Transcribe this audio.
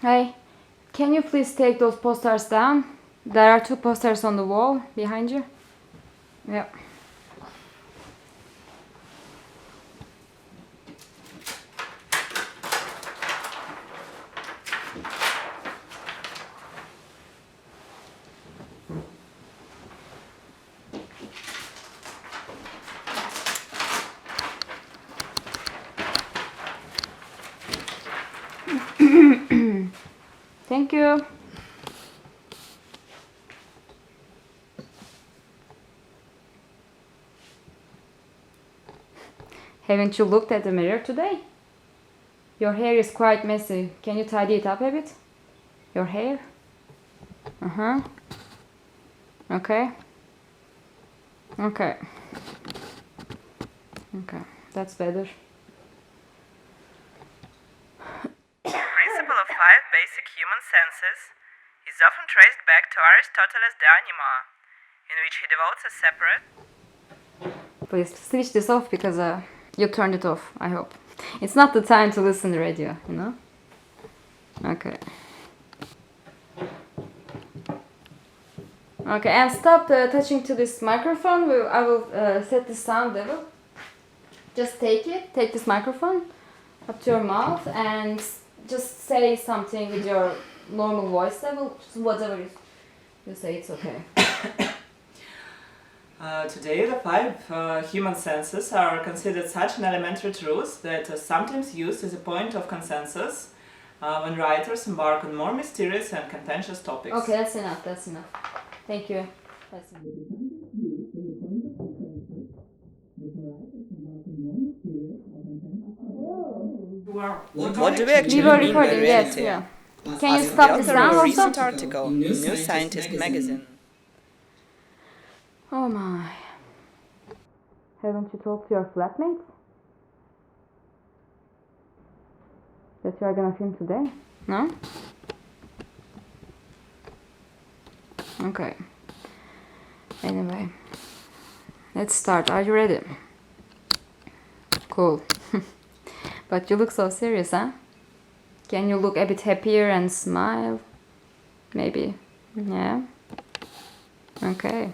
Hey, can you please take those posters down? There are 2 posters on the wall behind you. Yeah. Thank you. Haven't you looked at the mirror today? Your hair is quite messy. Can you tidy it up a bit? Your hair? Uh-huh. Okay. Okay. Okay, that's better. The principle of 5 basic human senses is often traced back to Aristotle's De Anima, in which he devotes a separate... Please switch this off because you turned it off, I hope. It's not the time to listen to radio, you know? Okay. Okay, and stop touching to this microphone. I will set the sound level. Just take this microphone up to your mouth and just say something with your normal voice level. Just whatever you say, it's okay. Today, the 5 human senses are considered such an elementary truth that are sometimes used as a point of consensus when writers embark on more mysterious and contentious topics. Okay, that's enough. Thank you. That's enough. What do we actually We were mean by recording, yes, reality? yeah. Can you Asked stop the this author now of a also? recent article in New Scientist magazine. Oh my. Haven't you talked to your flatmates? That you are gonna film today? No? Okay. Anyway. Let's start. Are you ready? Cool. But you look so serious, huh? Can you look a bit happier and smile? Maybe. Yeah? Okay.